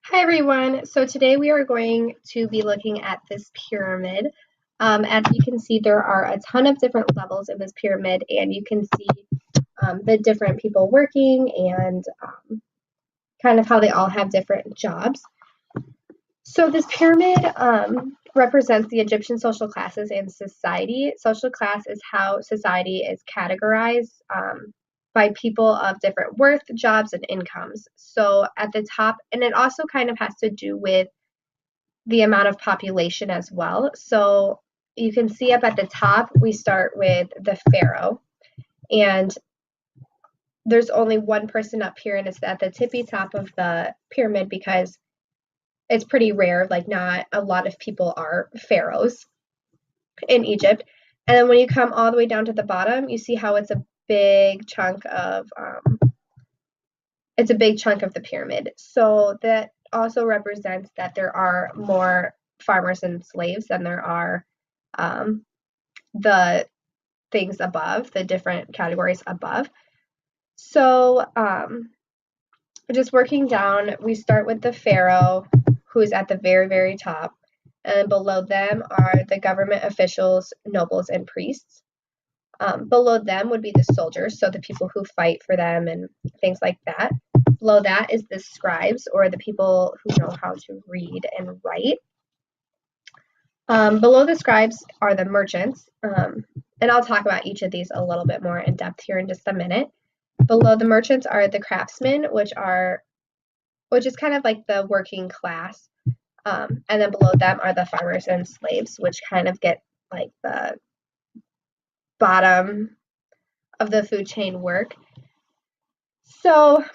Hi everyone. So today we are going to be looking at this pyramid. As you can see, there are a ton of different levels of this pyramid, and you can see the different people working and kind of how they all have different jobs. So this pyramid represents the Egyptian social classes and society. Social class is how society is categorized by people of different worth, jobs, and incomes. So at the top, and it also kind of has to do with the amount of population as well. So you can see up at the top, we start with the pharaoh, and there's only one person up here, and it's at the tippy top of the pyramid because it's pretty rare. Like, not a lot of people are pharaohs in Egypt. And then when you come all the way down to the bottom, you see how it's a big chunk of the pyramid. So that also represents that there are more farmers and slaves than there are the things above, the different categories above. So just working down, we start with the pharaoh, who's at the very, very top. And below them are the government officials, nobles, and priests. Below them would be the soldiers, so the people who fight for them and things like that. Below that is the scribes, or the people who know how to read and write. Below the scribes are the merchants, and I'll talk about each of these a little bit more in depth here in just a minute. Below the merchants are the craftsmen, which is kind of like the working class, and then below them are the farmers and slaves, which kind of get like the bottom of the food chain work. So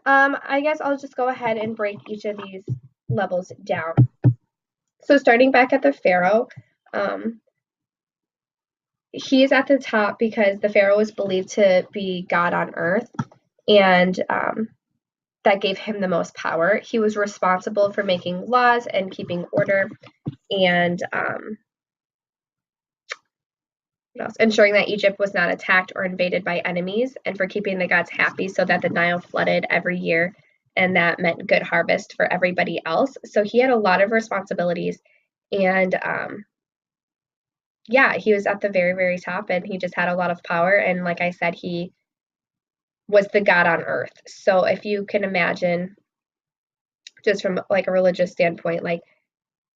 I guess I'll just go ahead and break each of these levels down. So starting back at the pharaoh, he is at the top because the pharaoh is believed to be God on earth, and that gave him the most power. He was responsible for making laws and keeping order, and ensuring that Egypt was not attacked or invaded by enemies, and for keeping the gods happy so that the Nile flooded every year, and that meant good harvest for everybody else. So he had a lot of responsibilities, and yeah, he was at the very, very top, and he just had a lot of power. And like I said, he was the God on earth. So if you can imagine, just from like a religious standpoint, like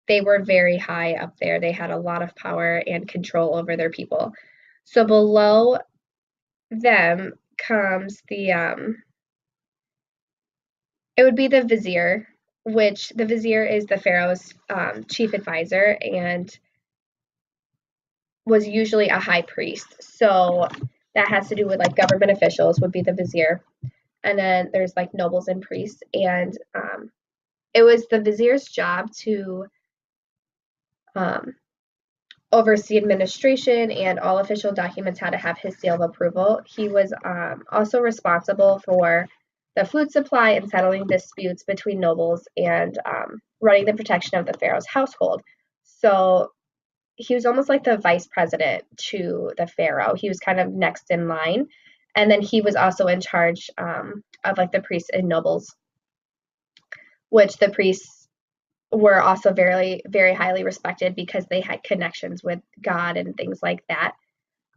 they were very high up there. They had a lot of power and control over their people. So below them comes it would be the vizier, which the vizier is the pharaoh's chief advisor and was usually a high priest. So that has to do with like government officials would be the vizier. And then there's like nobles and priests. And it was the vizier's job to um, oversee administration, and all official documents had to have his seal of approval. He was also responsible for the food supply and settling disputes between nobles, and running the protection of the pharaoh's household. So he was almost like the vice president to the pharaoh. He was kind of next in line. And then he was also in charge of like the priests and nobles, which the priests were also very, very highly respected because they had connections with God and things like that.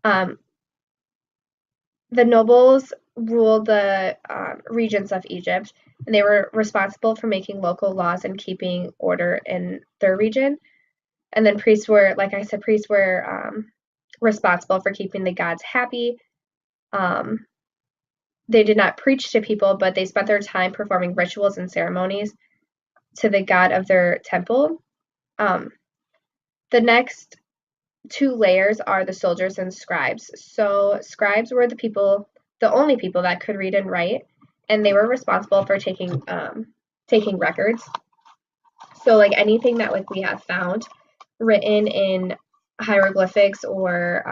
Um, the nobles ruled the regions of Egypt, and they were responsible for making local laws and keeping order in their region. And then priests were, like I said, responsible for keeping the gods happy. They did not preach to people, but they spent their time performing rituals and ceremonies to the god of their temple. The next two layers are the soldiers and scribes. So scribes were the only people that could read and write, and they were responsible for taking records. So like anything that like we have found written in hieroglyphics or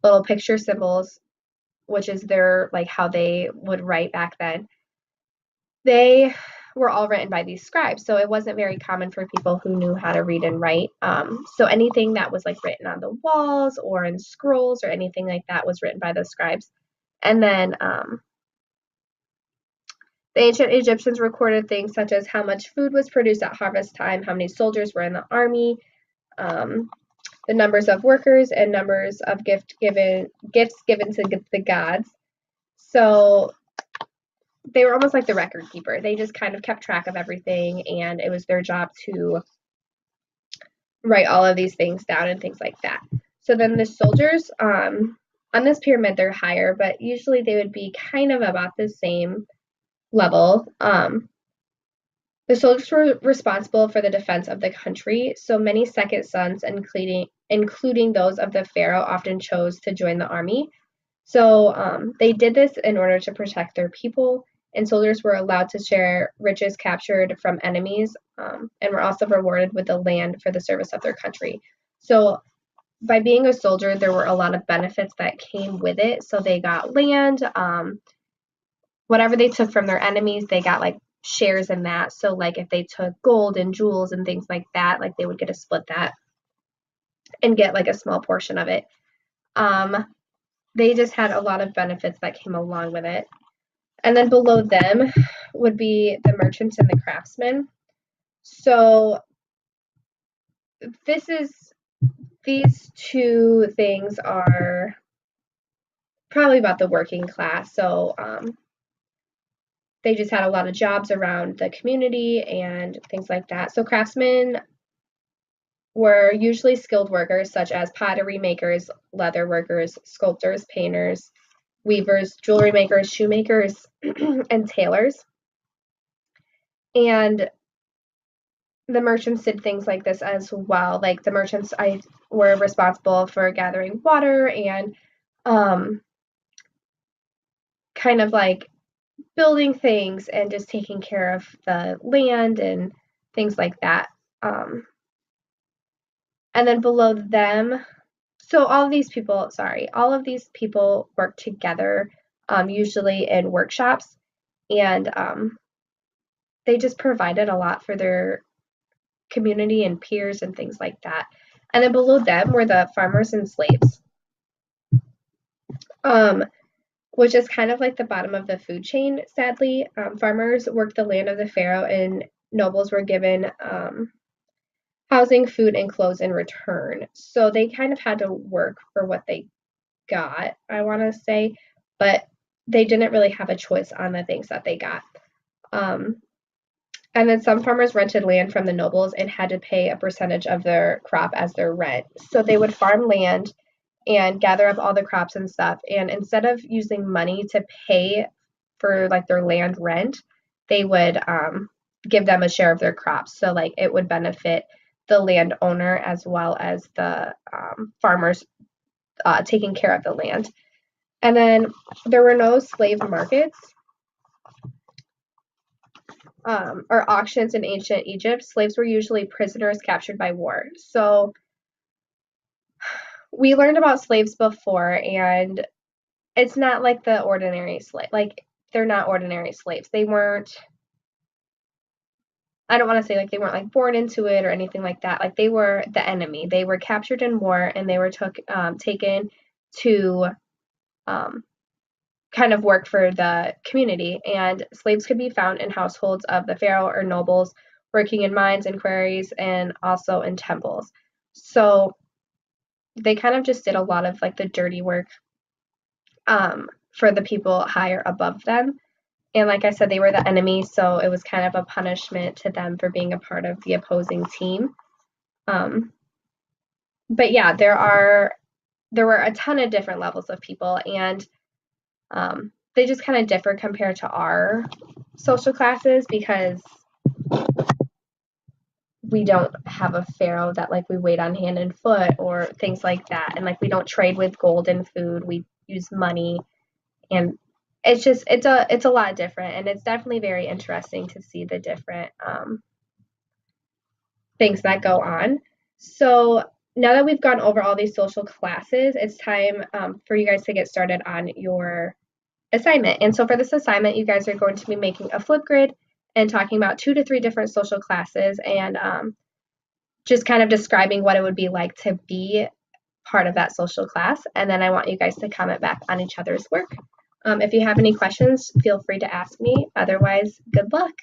little picture symbols, which is their like how they would write back then, they were all written by these scribes. So it wasn't very common for people who knew how to read and write. So anything that was like written on the walls or in scrolls or anything like that was written by the scribes. And then The ancient Egyptians recorded things such as how much food was produced at harvest time, how many soldiers were in the army, the numbers of workers, and numbers of gifts given to the gods. So they were almost like the record keeper. They just kind of kept track of everything, and it was their job to write all of these things down and things like that. So then the soldiers on this pyramid, they're higher, but usually they would be kind of about the same level. The soldiers were responsible for the defense of the country, so many second sons, including those of the pharaoh, often chose to join the army. So they did this in order to protect their people, and soldiers were allowed to share riches captured from enemies, and were also rewarded with the land for the service of their country. So by being a soldier, there were a lot of benefits that came with it. So they got land, whatever they took from their enemies, they got like shares in that. So like if they took gold and jewels and things like that, like they would get to split that and get like a small portion of it. They just had a lot of benefits that came along with it. And then below them would be the merchants and the craftsmen. So these two things are probably about the working class. So they just had a lot of jobs around the community and things like that. So craftsmen were usually skilled workers such as pottery makers, leather workers, sculptors, painters, weavers, jewelry makers, shoemakers, and tailors. And the merchants did things like this as well. Like the merchants were responsible for gathering water and kind of like building things and just taking care of the land and things like that. And then below them, so all of these people work together, usually in workshops, and they just provided a lot for their community and peers and things like that. And then below them were the farmers and slaves, which is kind of like the bottom of the food chain, sadly. Farmers worked the land of the pharaoh, and nobles were given housing, food, and clothes in return. So they kind of had to work for what they got, I want to say, but they didn't really have a choice on the things that they got. And then some farmers rented land from the nobles and had to pay a percentage of their crop as their rent. So they would farm land and gather up all the crops and stuff. And instead of using money to pay for like their land rent, they would give them a share of their crops. So like it would benefit the landowner as well as the farmers taking care of the land. And then there were no slave markets or auctions in ancient Egypt. Slaves were usually prisoners captured by war. So we learned about slaves before, and it's not like the ordinary slave. Like they're not ordinary slaves. They weren't. I don't want to say like they weren't like born into it or anything like that. Like they were the enemy. They were captured in war, and they were taken to kind of work for the community. And slaves could be found in households of the pharaoh or nobles, working in mines and quarries, and also in temples. So they kind of just did a lot of like the dirty work for the people higher above them. And like I said, they were the enemy, so it was kind of a punishment to them for being a part of the opposing team. But yeah, there were a ton of different levels of people, and they just kind of differ compared to our social classes because we don't have a pharaoh that like we wait on hand and foot or things like that, and like we don't trade with gold and food. We use money, and it's a lot different, and it's definitely very interesting to see the different things that go on. So now that we've gone over all these social classes, it's time for you guys to get started on your assignment. And so for this assignment, you guys are going to be making a Flipgrid and talking about 2 to 3 different social classes, and just kind of describing what it would be like to be part of that social class. And then I want you guys to comment back on each other's work. If you have any questions, feel free to ask me. Otherwise, good luck.